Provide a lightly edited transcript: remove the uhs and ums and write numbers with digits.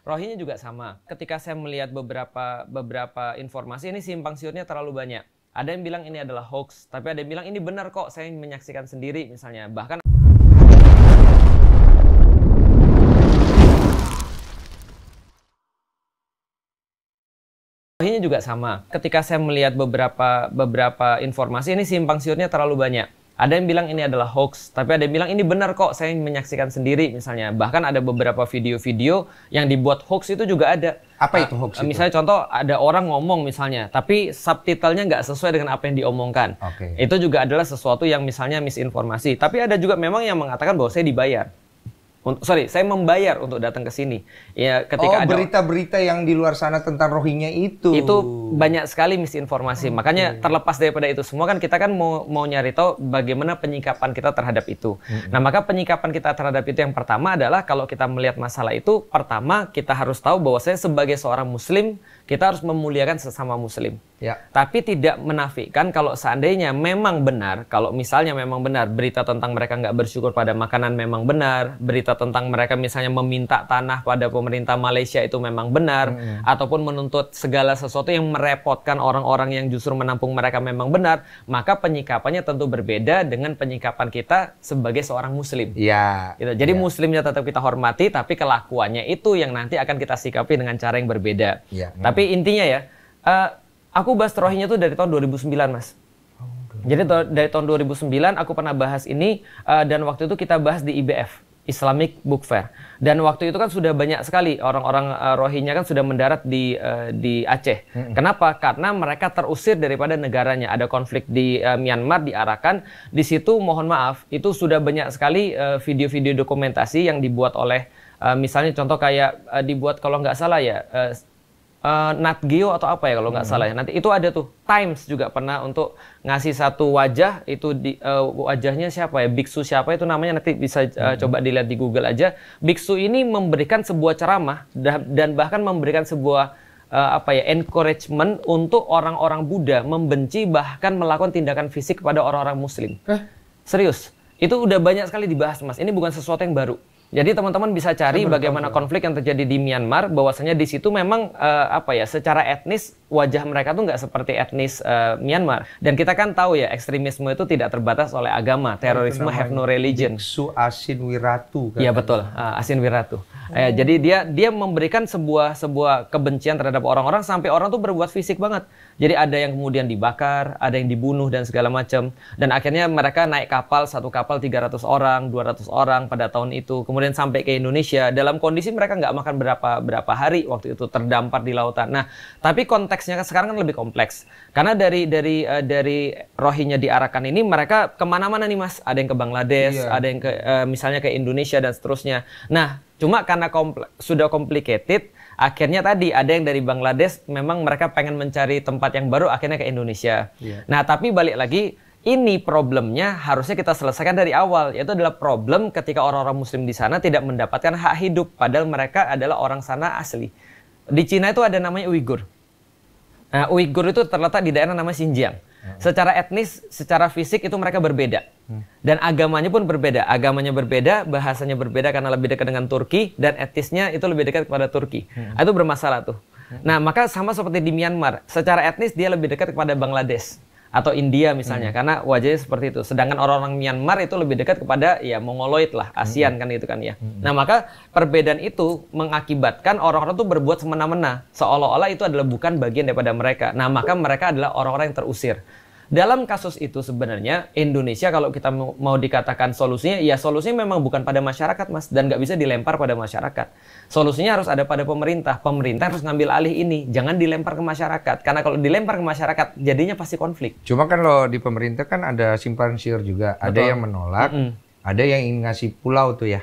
Rohingya juga sama. Ketika saya melihat beberapa informasi, ini simpang siurnya terlalu banyak. Ada yang bilang ini adalah hoax, tapi ada yang bilang ini benar kok, saya menyaksikan sendiri misalnya. Bahkan Rohingya juga sama. Ketika saya melihat beberapa informasi, ini simpang siurnya terlalu banyak. Ada yang bilang ini adalah hoax, tapi ada yang bilang ini benar kok, saya menyaksikan sendiri misalnya. Bahkan ada beberapa video-video yang dibuat hoax itu juga ada. Apa itu hoax itu? Misalnya contoh, ada orang ngomong misalnya, tapi subtitlenya nggak sesuai dengan apa yang diomongkan. Itu juga adalah sesuatu yang misalnya misinformasi. Tapi ada juga memang yang mengatakan bahwa saya dibayar. Saya membayar untuk datang ke sini. Ya, ketika ada berita-berita yang di luar sana tentang Rohingya itu banyak sekali misinformasi. Makanya terlepas daripada itu semua kan kita kan mau nyari tahu bagaimana penyikapan kita terhadap itu. Nah, maka penyikapan kita terhadap itu yang pertama adalah kalau kita melihat masalah itu, pertama kita harus tahu bahwa saya sebagai seorang muslim, kita harus memuliakan sesama muslim. Ya. Tapi tidak menafikan kalau seandainya memang benar, kalau misalnya memang benar berita tentang mereka nggak bersyukur pada makanan memang benar, berita tentang mereka misalnya meminta tanah pada pemerintah Malaysia itu memang benar, ataupun menuntut segala sesuatu yang merepotkan orang-orang yang justru menampung mereka memang benar, maka penyikapannya tentu berbeda dengan penyikapan kita sebagai seorang muslim. Ya. Gitu. Jadi muslimnya tetap kita hormati, tapi kelakuannya itu yang nanti akan kita sikapi dengan cara yang berbeda. Ya. Tapi intinya ya, aku bahas Rohingya itu dari tahun 2009, Mas. Jadi dari tahun 2009 aku pernah bahas ini, dan waktu itu kita bahas di IBF, Islamic Book Fair. Dan waktu itu kan sudah banyak sekali orang-orang Rohingya kan sudah mendarat di Aceh. Kenapa? Karena mereka terusir daripada negaranya. Ada konflik di Myanmar diarahkan. Di situ mohon maaf, itu sudah banyak sekali video-video dokumentasi yang dibuat oleh misalnya contoh kayak dibuat kalau nggak salah ya Nat Geo atau apa ya kalau nggak salah ya. Nanti itu ada tuh Times juga pernah untuk ngasih satu wajah itu wajahnya siapa ya, biksu siapa itu namanya, nanti bisa coba dilihat di Google aja. Biksu ini memberikan sebuah ceramah dan bahkan memberikan sebuah encouragement untuk orang-orang Buddha membenci bahkan melakukan tindakan fisik kepada orang-orang Muslim. Serius, itu udah banyak sekali dibahas, Mas. Ini bukan sesuatu yang baru. Jadi teman-teman bisa cari bagaimana konflik yang terjadi di Myanmar, bahwasanya di situ memang secara etnis wajah mereka tuh nggak seperti etnis Myanmar. Dan kita kan tahu ya, ekstremisme itu tidak terbatas oleh agama. Terorisme have no religion. Biksu Asin Wiratu. Iya betul, Asin Wiratu. Jadi dia memberikan sebuah kebencian terhadap orang-orang sampai orang tuh berbuat fisik banget. Jadi ada yang kemudian dibakar, ada yang dibunuh dan segala macam. Dan akhirnya mereka naik kapal, satu kapal 300 orang, 200 orang pada tahun itu. Kemudian sampai ke Indonesia dalam kondisi mereka nggak makan berapa hari waktu itu, terdampar di lautan. Nah, tapi konteksnya sekarang kan lebih kompleks. Karena dari Rohingya diarahkan ini mereka kemana-mana nih, Mas. Ada yang ke Bangladesh, ada yang ke misalnya ke Indonesia dan seterusnya. Nah, cuma karena sudah complicated, akhirnya tadi ada yang dari Bangladesh memang mereka pengen mencari tempat yang baru, akhirnya ke Indonesia. Nah, tapi balik lagi, ini problemnya harusnya kita selesaikan dari awal, yaitu adalah problem ketika orang-orang Muslim di sana tidak mendapatkan hak hidup, padahal mereka adalah orang sana asli. Di Cina itu ada namanya Uighur. Nah, Uighur itu terletak di daerah namanya Xinjiang. Secara etnis, secara fisik itu mereka berbeda. Dan agamanya pun berbeda. Agamanya berbeda, bahasanya berbeda karena lebih dekat dengan Turki, dan etnisnya itu lebih dekat kepada Turki. Itu bermasalah tuh. Nah, maka sama seperti di Myanmar. Secara etnis dia lebih dekat kepada Bangladesh atau India misalnya, karena wajahnya seperti itu. Sedangkan orang-orang Myanmar itu lebih dekat kepada ya Mongoloid lah, ASEAN kan itu kan ya. Nah, maka perbedaan itu mengakibatkan orang-orang tuh berbuat semena-mena, seolah-olah itu adalah bukan bagian daripada mereka. Nah, maka mereka adalah orang-orang yang terusir. Dalam kasus itu sebenarnya Indonesia kalau kita mau dikatakan solusinya, ya solusinya memang bukan pada masyarakat, Mas, dan nggak bisa dilempar pada masyarakat. Solusinya harus ada pada pemerintah. Pemerintah harus ngambil alih ini, jangan dilempar ke masyarakat. Karena kalau dilempar ke masyarakat, jadinya pasti konflik. Cuma kan lo di pemerintah kan ada simpang siur juga. Betul. Ada yang menolak, ada yang ingin ngasih pulau tuh ya.